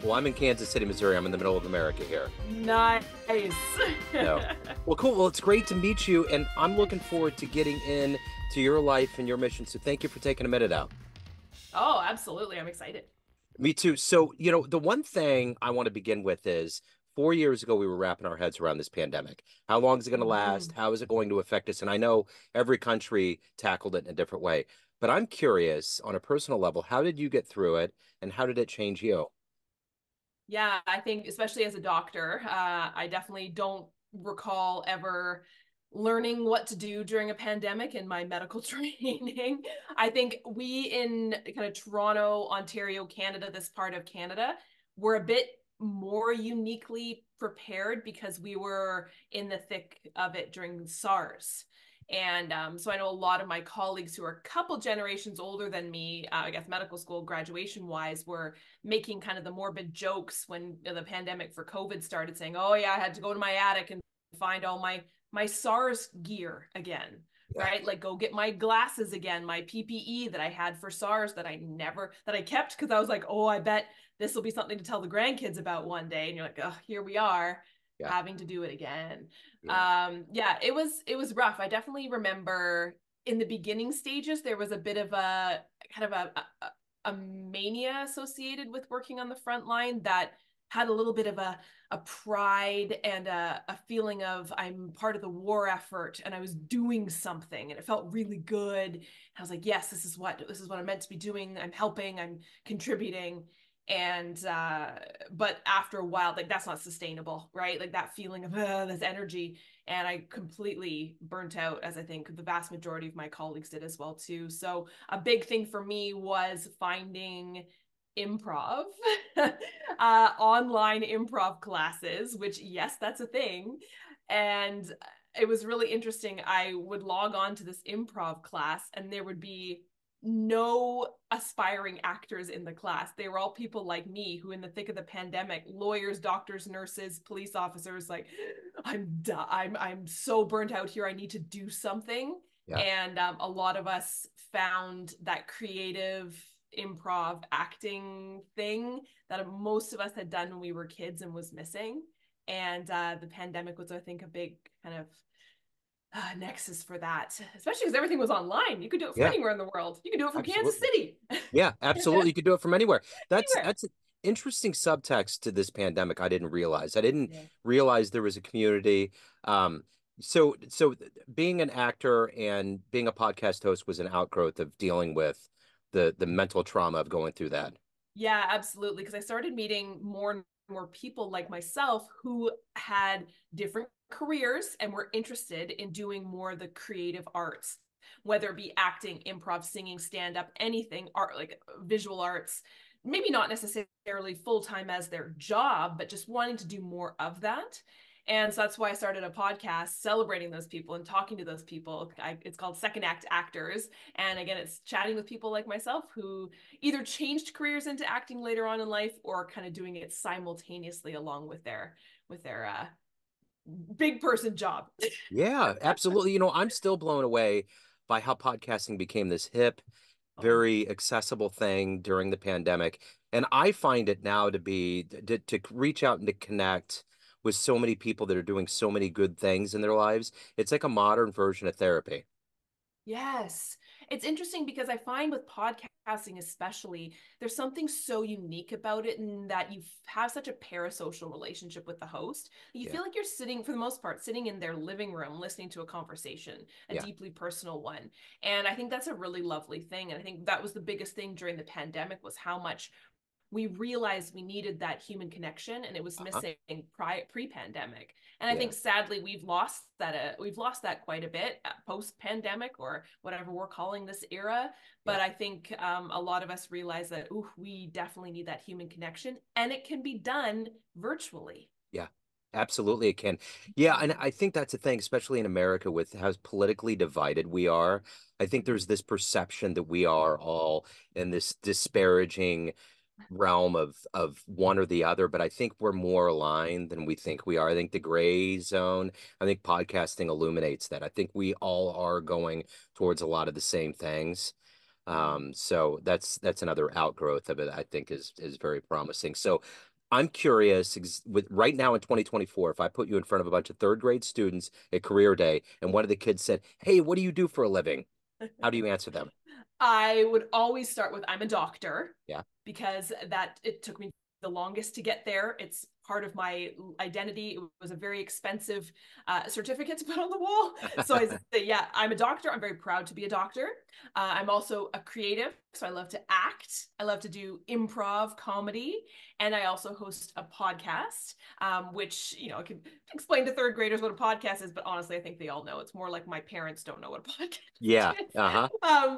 Well, I'm in Kansas City, Missouri. I'm in the middle of America here. Nice. So, well, cool. Well, it's great to meet you, and I'm looking forward to getting in to your life and your mission. So thank you for taking a minute out. Oh, absolutely. I'm excited. Me too. So, the one thing I want to begin with is 4 years ago, we were wrapping our heads around this pandemic. How long is it going to last? Mhm. How is it going to affect us? And I know every country tackled it in a different way, but I'm curious on a personal level, how did you get through it and how did it change you? Yeah, I think especially as a doctor, I definitely don't recall ever learning what to do during a pandemic in my medical training. I think we in kind of Toronto, Ontario, Canada, this part of Canada, were a bit more uniquely prepared because we were in the thick of it during SARS. And so I know a lot of my colleagues who are a couple generations older than me, I guess medical school graduation wise, were making kind of the morbid jokes when the pandemic for COVID started, saying, "Oh yeah, I had to go to my attic and find all my SARS gear again." Yeah. Right? Like go get my glasses again, my PPE that I had for SARS that I kept because I was like, "Oh, I bet this will be something to tell the grandkids about one day." And you're like, "Oh, here we are Yeah. having to do it again." Yeah. Yeah, it was rough. I definitely remember in the beginning stages there was a bit of a kind of a mania associated with working on the front line that had a little bit of a pride and a feeling of I'm part of the war effort and I was doing something and it felt really good. And I was like, yes, this is what I'm meant to be doing. I'm helping, I'm contributing. And but after a while, like that's not sustainable, right? Like that feeling of this energy. And I completely burnt out, as I think the vast majority of my colleagues did as well too. So a big thing for me was finding improv, online improv classes, which, yes, that's a thing. And it was really interesting. I would log on to this improv class, and there would be no aspiring actors in the class. They were all people like me who, in the thick of the pandemic, lawyers, doctors, nurses, police officers, like, I'm so burnt out here. I need to do something. Yeah. And a lot of us found that creative improv acting thing that most of us had done when we were kids and was missing. And the pandemic was, I think, a big kind of nexus for that, especially because everything was online. You could do it from Yeah. anywhere in the world. You could do it from Kansas Absolutely. City. Yeah, absolutely. You could do it from anywhere. That's Anywhere. that's an interesting subtext to this pandemic. I didn't realize. I didn't Yeah. realize there was a community. Um, so being an actor and being a podcast host was an outgrowth of dealing with the mental trauma of going through that. Yeah, absolutely. Because I started meeting more and more people like myself who had different careers and were interested in doing more of the creative arts, whether it be acting, improv, singing, stand up, anything, art, like visual arts, maybe not necessarily full time as their job, but just wanting to do more of that. And so that's why I started a podcast celebrating those people and talking to those people. It's called Second Act Actors. And again, it's chatting with people like myself who either changed careers into acting later on in life or kind of doing it simultaneously along with their big person job. Yeah, absolutely. I'm still blown away by how podcasting became this hip, Oh, very accessible thing during the pandemic. And I find it now to be to reach out and to connect with so many people that are doing so many good things in their lives. It's like a modern version of therapy. yes. It's interesting because I find with podcasting, especially, there's something so unique about it in that you have such a parasocial relationship with the host. You Yeah. feel like you're sitting, for the most part, sitting in their living room listening to a conversation, a Yeah. deeply personal one. And I think that's a really lovely thing. And I think that was the biggest thing during the pandemic was how much we realized we needed that human connection and it was Uh-huh. missing pre-pandemic. And I Yeah. think sadly we've lost that quite a bit post-pandemic or whatever we're calling this era. Yeah. But I think a lot of us realize that we definitely need that human connection and it can be done virtually. Yeah. Absolutely, it can. Yeah, and I think that's a thing, especially in America, with how politically divided we are. I think there's this perception that we are all in this disparaging realm of one or the other, but I think we're more aligned than we think we are. I think the gray zone, I think podcasting illuminates that. I think we all are going towards a lot of the same things. So that's another outgrowth of it I think is very promising. So I'm curious with right now in 2024, if I put you in front of a bunch of third grade students at career day and one of the kids said, "Hey, what do you do for a living?" How do you answer them? I would always start with I'm a doctor Yeah. because that it took me the longest to get there. It's part of my identity. It was a very expensive certificate to put on the wall. So I say, yeah, I'm a doctor. I'm very proud to be a doctor. I'm also a creative. So I love to act. I love to do improv comedy. And I also host a podcast, which, I can explain to third graders what a podcast is, but honestly, I think they all know. It's more like my parents don't know what a podcast Yeah. is. Uh-huh.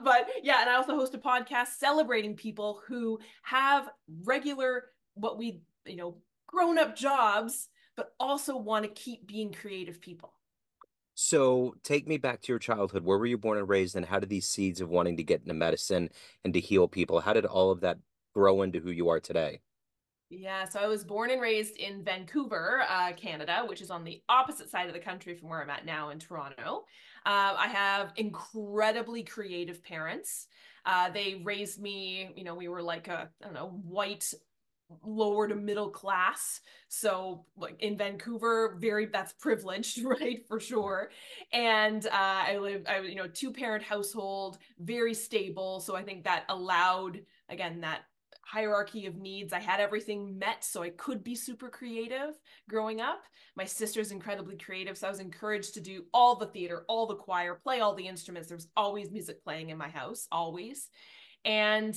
But yeah, and I also host a podcast celebrating people who have regular, what we, grown up jobs, but also want to keep being creative people. So take me back to your childhood. Where were you born and raised, and how did these seeds of wanting to get into medicine and to heal people, how did all of that grow into who you are today? Yeah, so I was born and raised in Vancouver, Canada, which is on the opposite side of the country from where I'm at now in Toronto. I have incredibly creative parents. They raised me, we were like a, I don't know, white lower to middle class. So like in Vancouver, that's privileged, right? For sure. And two-parent household, very stable. So I think that allowed, again, that hierarchy of needs. I had everything met, so I could be super creative growing up. My sister's incredibly creative, so I was encouraged to do all the theater, all the choir, play all the instruments. There was always music playing in my house, always. And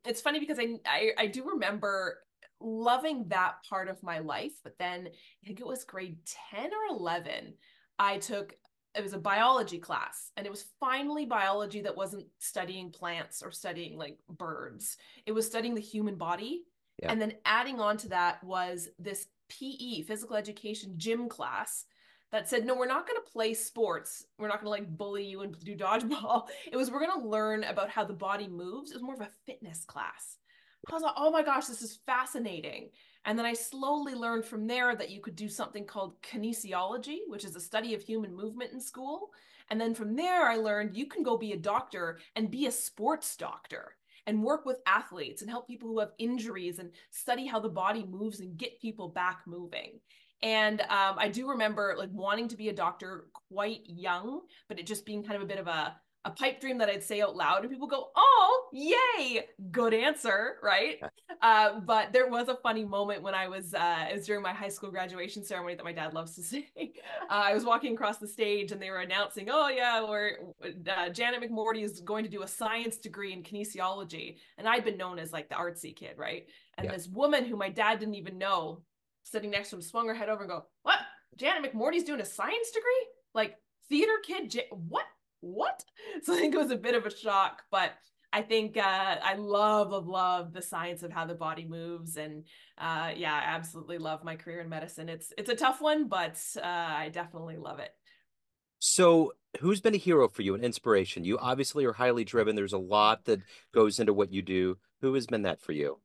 it's funny because I do remember loving that part of my life, but then I think it was grade 10 or 11, I took it was a biology class, and it was finally biology that wasn't studying plants or studying like birds. It was studying the human body. Yeah. And then adding on to that was this PE, physical education gym class that said, no, we're not going to play sports. We're not going to like bully you and do dodgeball. It was, we're going to learn about how the body moves. It was more of a fitness class. I was like, oh my gosh, this is fascinating. And then I slowly learned from there that you could do something called kinesiology, which is a study of human movement in school. And then from there, I learned you can go be a doctor and be a sports doctor and work with athletes and help people who have injuries and study how the body moves and get people back moving. And I do remember like wanting to be a doctor quite young, but it just being kind of a bit of a pipe dream that I'd say out loud, and people go, "Oh, yay, good answer," right? But there was a funny moment when it was during my high school graduation ceremony that my dad loves to say. I was walking across the stage, and they were announcing, "Oh yeah, Janet McMordie is going to do a science degree in kinesiology," and I'd been known as like the artsy kid, right? And Yeah. this woman who my dad didn't even know sitting next to him swung her head over and go, "What? Janet McMordie's doing a science degree? Like theater kid? What? What?" So I think it was a bit of a shock, but I think I love the science of how the body moves, and yeah, I absolutely love my career in medicine. It's a tough one, but I definitely love it. So, who's been a hero for you, an inspiration? You obviously are highly driven. There's a lot that goes into what you do. Who has been that for you?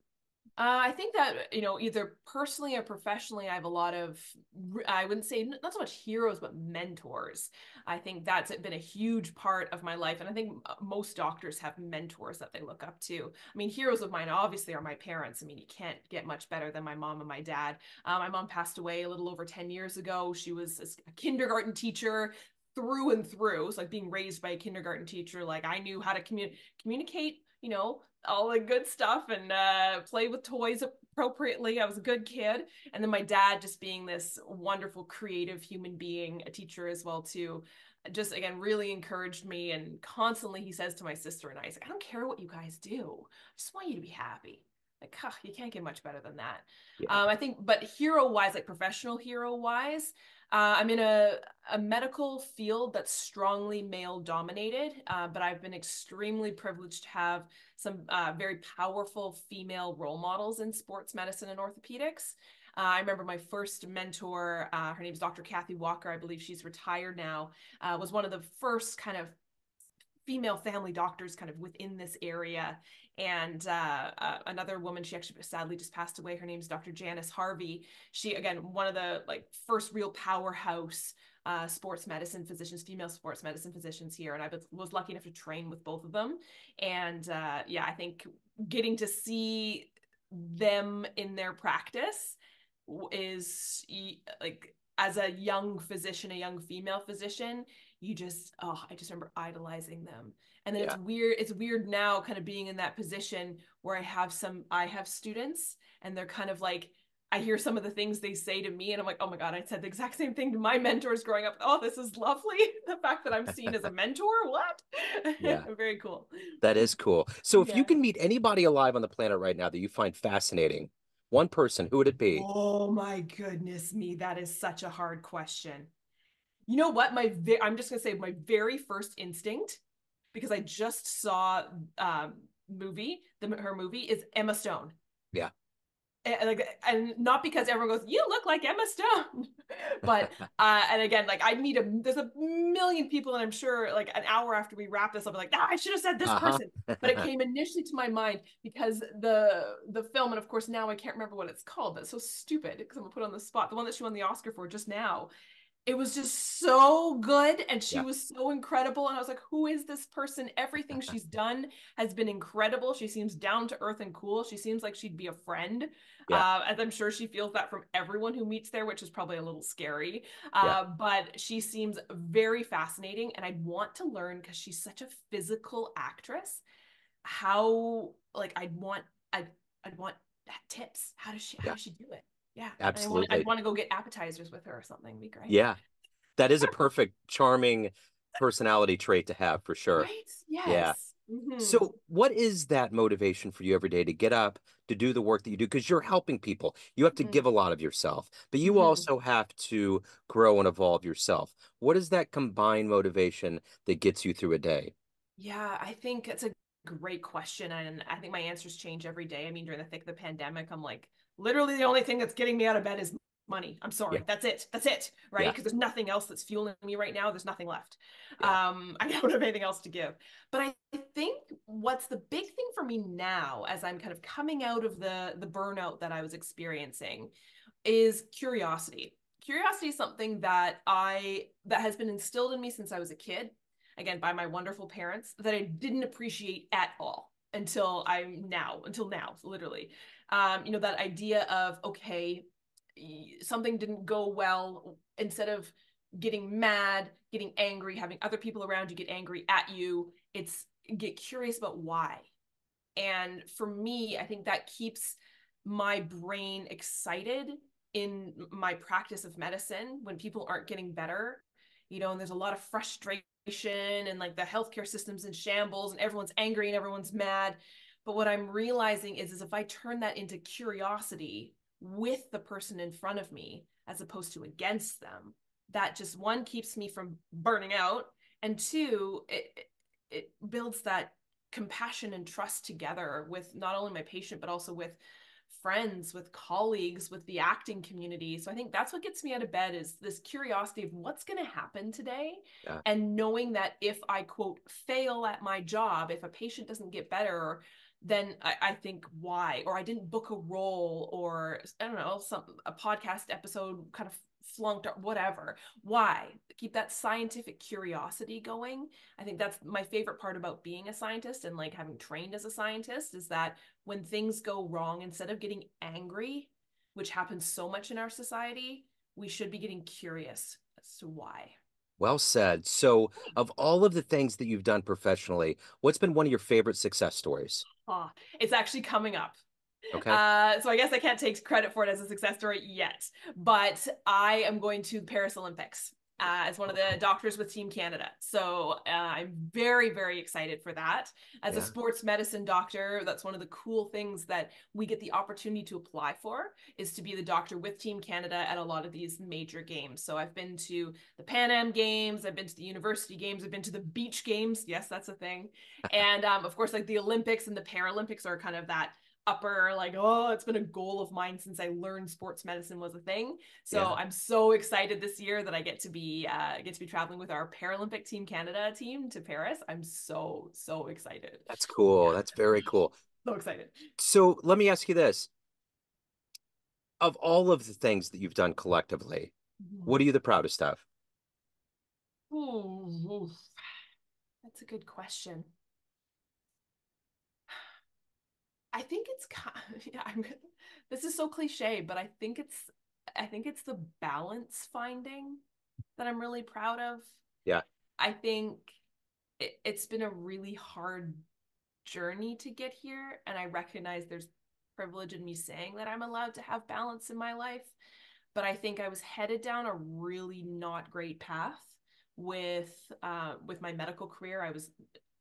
I think that, either personally or professionally, I have a lot of, I wouldn't say not so much heroes, but mentors. I think that's been a huge part of my life. And I think most doctors have mentors that they look up to. I mean, heroes of mine obviously are my parents. I mean, you can't get much better than my mom and my dad. My mom passed away a little over 10 years ago. She was a kindergarten teacher through and through. It's like being raised by a kindergarten teacher. Like I knew how to communicate, all the good stuff and play with toys appropriately. I was a good kid. And then my dad just being this wonderful, creative human being, a teacher as well too, just again really encouraged me. And constantly he says to my sister and I, he's like, "I don't care what you guys do. I just want you to be happy." Like, you can't get much better than that. Yeah. I think, but hero wise, like professional hero wise, I'm in a medical field that's strongly male dominated, but I've been extremely privileged to have some very powerful female role models in sports medicine and orthopedics. I remember my first mentor, her name's Dr. Kathy Walker. I believe she's retired now, was one of the first kind of female family doctors kind of within this area. And another woman, she actually sadly just passed away. Her name's Dr. Janice Harvey. She, again, one of the like first real powerhouse sports medicine physicians, female sports medicine physicians here. And I was lucky enough to train with both of them. And yeah, I think getting to see them in their practice is like, as a young physician, a young female physician, you just, oh, I just remember idolizing them. And then Yeah. it's weird now kind of being in that position where I have students and they're kind of like, I hear some of the things they say to me and I'm like, oh my God, I said the exact same thing to my mentors growing up. Oh, this is lovely. The fact that I'm seen as a mentor, what? Yeah. Very cool. That is cool. So if you Yeah. can meet anybody alive on the planet right now that you find fascinating, one person, who would it be? Oh my goodness me, that is such a hard question. You know what? I'm just gonna say my very first instinct, because I just saw her movie is Emma Stone. Yeah. And not because everyone goes, you look like Emma Stone, but and again, like there's a million people, and I'm sure like an hour after we wrap this, I'll be like, I should have said this Uh-huh. person. But it came initially to my mind because the film, and of course now I can't remember what it's called. That's so stupid because I'm gonna put on the spot. The one that she won the Oscar for just now, it was just so good and she Yeah. was so incredible, and I was like, who is this person? Everything she's done has been incredible. She seems down to earth and cool. She seems like she'd be a friend, Yeah. as I'm sure she feels that from everyone who meets there, which is probably a little scary, Yeah. but she seems very fascinating, and I want to learn, because she's such a physical actress, how, like, I'd want tips. How Yeah. does she do it? Yeah, and I'd Absolutely. want to go get appetizers with her or something. It'd be great. Yeah. That is a perfect, charming personality trait to have for sure. Right? Yeah. Yes. Mm-hmm. So, what is that motivation for you every day to get up, to do the work that you do? Because you're helping people. You have to give a lot of yourself, but you Mm-hmm. also have to grow and evolve yourself. What is that combined motivation that gets you through a day? Yeah, I think it's a great question. And I think my answers change every day. I mean, during the thick of the pandemic, I'm like, literally the only thing that's getting me out of bed is money. I'm Yeah. sorry. That's it. That's it. Right. Yeah. Because there's nothing else that's fueling me right now. There's nothing left. Yeah. I don't have anything else to give. But I think what's the big thing for me now, as I'm kind of coming out of the burnout that I was experiencing, is curiosity. Curiosity is something that has been instilled in me since I was a kid, again by my wonderful parents, that I didn't appreciate at all until now, literally. That idea of, okay, something didn't go well, instead of getting mad, getting angry, having other people around you get angry at you, it's get curious about why. And for me, I think that keeps my brain excited in my practice of medicine when people aren't getting better, and there's a lot of frustration, and like the healthcare system's in shambles and everyone's angry and everyone's mad. But what I'm realizing is if I turn that into curiosity with the person in front of me as opposed to against them, that just, one, keeps me from burning out, and two, it builds that compassion and trust together with not only my patient but also with friends, with colleagues, with the acting community. So I think that's what gets me out of bed, is this curiosity of what's going to happen today, Yeah. and knowing that if I, quote, fail at my job, if a patient doesn't get better, then I think why, or I didn't book a role, or I don't know, a podcast episode kind of flunked, or whatever. Why? Keep that scientific curiosity going. I think that's my favorite part about being a scientist, and like having trained as a scientist, is that when things go wrong, instead of getting angry, which happens so much in our society, we should be getting curious as to why. Well said. So, of all of the things that you've done professionally, what's been one of your favorite success stories? Ah, it's actually coming up. Okay. So I guess I can't take credit for it as a success story yet, but I am going to the Paris Olympics as one Oh, of the cool. doctors with Team Canada. So I'm very, very excited for that. As a Yeah. sports medicine doctor, that's one of the cool things that we get the opportunity to apply for, is to be the doctor with Team Canada at a lot of these major games. So I've been to the Pan Am Games, I've been to the University Games, I've been to the Beach Games. Yes, that's a thing. And of course, like the Olympics and the Paralympics are kind of that upper, like, oh, it's been a goal of mine since I learned sports medicine was a thing. So Yeah. I'm so excited this year that I get to be traveling with our Paralympic Team Canada team to Paris. I'm so excited. That's cool. Yeah, That's very cool. so excited. So, let me ask you this. Of all of the things that you've done collectively, what are you the proudest of? Ooh, that's a good question. I think it's yeah, this is so cliche, but I think it's the balance finding that I'm really proud of. Yeah. I think it's been a really hard journey to get here, and I recognize there's privilege in me saying that I'm allowed to have balance in my life, but I think I was headed down a really not great path with my medical career. I was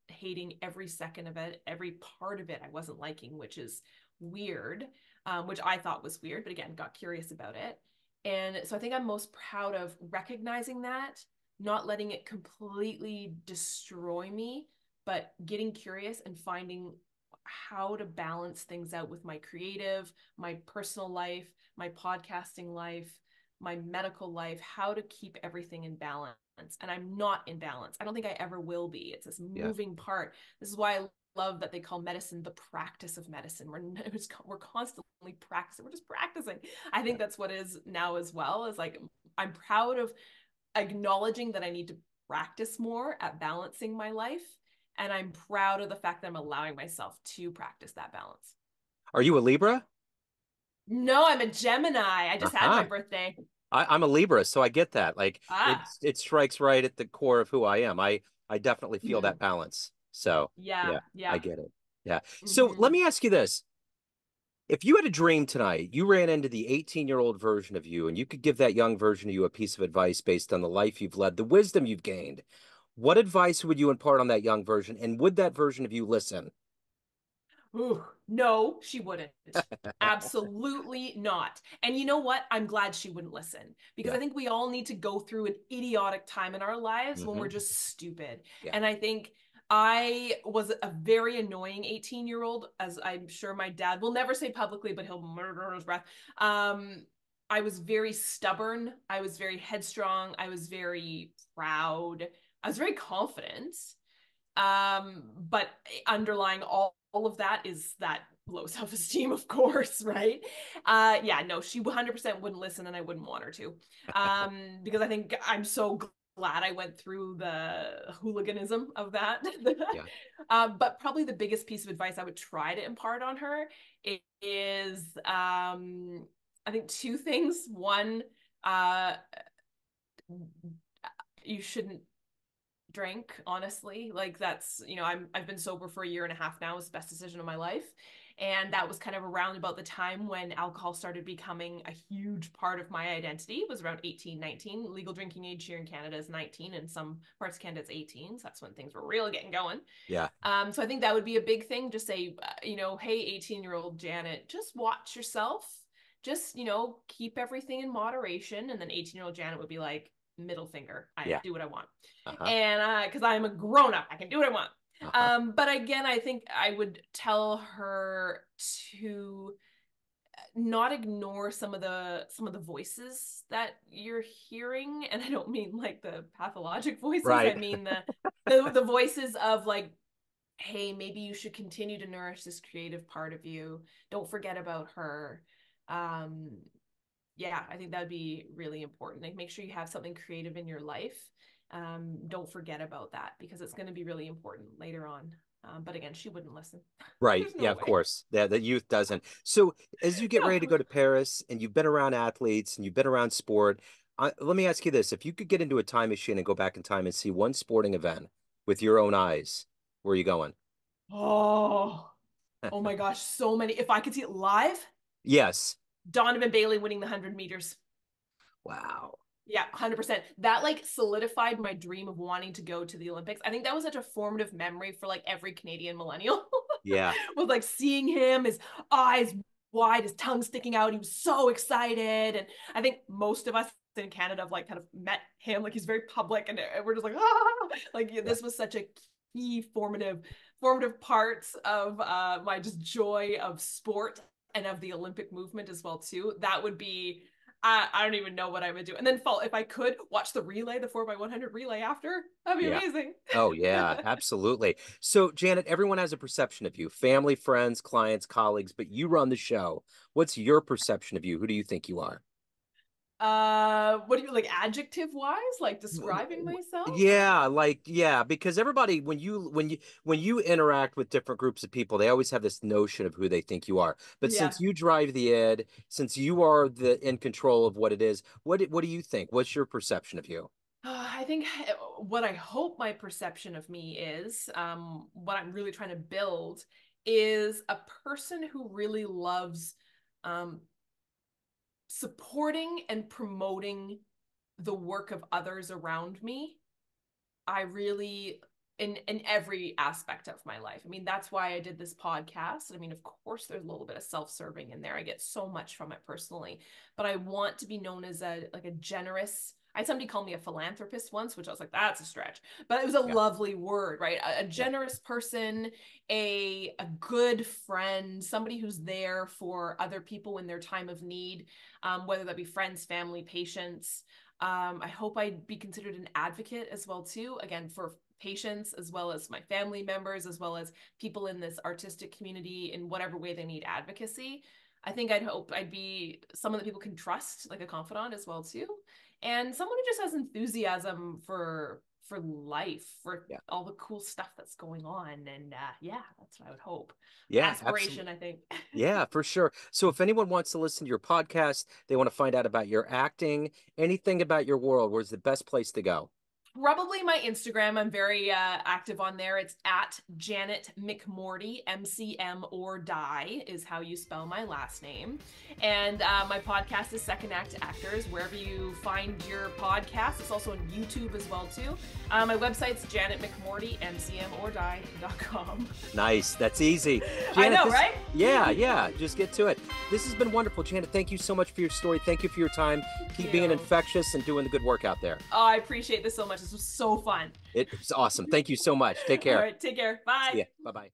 hating every second of it, every part of it I wasn't liking, which is weird, which I thought was weird, but again, got curious about it. And so I think I'm most proud of recognizing that, not letting it completely destroy me, but getting curious and finding how to balance things out with my creative, my personal life, my podcasting life, my medical life, how to keep everything in balance. And I'm not in balance. I don't think I ever will be. It's this Yeah. moving part. This is why I love that they call medicine the practice of medicine. We're constantly practicing. We're just practicing. I think that's what it is now as well. Is like I'm proud of acknowledging that I need to practice more at balancing my life. And I'm proud of the fact that I'm allowing myself to practice that balance. Are you a Libra? No, I'm a Gemini. I just had my Uh-huh. birthday. I'm a Libra, so I get that. Like Ah. it strikes right at the core of who I am. I definitely feel Mm-hmm. that balance. So Yeah, yeah, I yeah. get it. Yeah. So let Mm-hmm. me ask you this. If you had a dream tonight, you ran into the 18-year-old version of you, and you could give that young version of you a piece of advice based on the life you've led, the wisdom you've gained, what advice would you impart on that young version? And would that version of you listen? Ooh, no, she wouldn't. Absolutely not. And you know what? I'm glad she wouldn't listen because Yeah. I think we all need to go through an idiotic time in our lives when we're Hmm. just stupid. Yeah. And I think I was a very annoying 18-year-old, as I'm sure my dad will never say publicly, but he'll murder his breath. Um, I was very stubborn. I was very headstrong. I was very proud. I was very confident. But underlying all of that is that low self-esteem, of course, right? Yeah, no, she 100% wouldn't listen, and I wouldn't want her to. Because I think I'm so glad I went through the hooliganism of that. Yeah. But probably the biggest piece of advice I would try to impart on her is I think two things. One, uh you shouldn't drink, honestly. Like that's, I've been sober for a year and a half now. It's the best decision of my life. And that was kind of around about the time when alcohol started becoming a huge part of my identity. It was around 18, 19. Legal drinking age here in Canada is 19, and some parts of Canada it's 18. So that's when things were really getting going. Yeah. So I think that would be a big thing. Just say, hey, 18-year-old Janet, just watch yourself. Just, keep everything in moderation. And then 18-year-old Janet would be like, middle finger, I Yeah. do what I want. Uh-huh. And because I'm a grown up, I can do what I want. Uh-huh. But again, I think I would tell her to not ignore some of the voices that you're hearing, and I don't mean like the pathologic voices. I Right. mean the voices of like, hey, maybe you should continue to nourish this creative part of you. Don't forget about her. Um, yeah, I think that would be really important. Like, make sure you have something creative in your life. Don't forget about that because it's going to be really important later on. But again, she wouldn't listen. Right. There's Yeah, no of way. course. Yeah, the youth doesn't. So as you get ready to No. go to Paris and you've been around athletes and you've been around sport, let me ask you this. If you could get into a time machine and go back in time and see one sporting event with your own eyes, where are you going? Oh, oh my gosh, so many. If I could see it live, Yes. Donovan Bailey winning the 100 meters. Wow. Yeah, 100%. That like solidified my dream of wanting to go to the Olympics. I think that was such a formative memory for like every Canadian millennial. Yeah. Was like seeing him, his eyes wide, his tongue sticking out. He was so excited. And I think most of us in Canada have like kind of met him. Like he's very public and we're just like, ah, like Yeah. this was such a key formative parts of my just joy of sport and of the Olympic movement as well too. That would be I don't even know what I would do. And then fall if I could watch the relay, the 4x100 relay after. That'd be Yeah. amazing. Oh, yeah, absolutely. So, Janet, everyone has a perception of you, family, friends, clients, colleagues, but you run the show. What's your perception of you? Who do you think you are? What do you like adjective wise, like describing myself or? Yeah, like yeah, because everybody when you interact with different groups of people, they always have this notion of who they think you are. But Yeah. since you drive the ed, since you are the in control of what it is, what do you think? What's your perception of you? I think what I hope my perception of me is, what I'm really trying to build is a person who really loves um, supporting and promoting the work of others around me. I really in every aspect of my life. I mean, that's why I did this podcast. I mean, of course there's a little bit of self-serving in there. I get so much from it personally, but I want to be known as a like a generous. I had somebody call me a philanthropist once, which I was like, that's a stretch, but it was a Yeah, lovely word, right? A yeah, generous person, a good friend, somebody who's there for other people in their time of need, whether that be friends, family, patients. I hope I'd be considered an advocate as well too. Again, for patients as well as my family members, as well as people in this artistic community in whatever way they need advocacy. I think I'd hope I'd be someone that people can trust, like a confidant as well too, and someone who just has enthusiasm for life, for yeah, all the cool stuff that's going on. And yeah, that's what I would hope. yeah, Aspiration, absolutely. I think. Yeah, for sure. So if anyone wants to listen to your podcast, they want to find out about your acting, anything about your world, where's the best place to go? Probably my Instagram. I'm very active on there. It's at Janet McMordie, MCM or die is how you spell my last name. And my podcast is Second Act Actors, wherever you find your podcast. It's also on YouTube as well too. My website's Janet McMordie, MCMOrDie.com. Nice. That's easy. I Janet, know, this, right? yeah, yeah, just get to it. This has been wonderful, Janet. Thank you so much for your story. Thank you for your time. Keep being You. infectious and doing the good work out there. Oh, I appreciate this so much. This was so fun. It's awesome. Thank you so much. Take All care. right, take care. Bye. See ya. Bye-bye.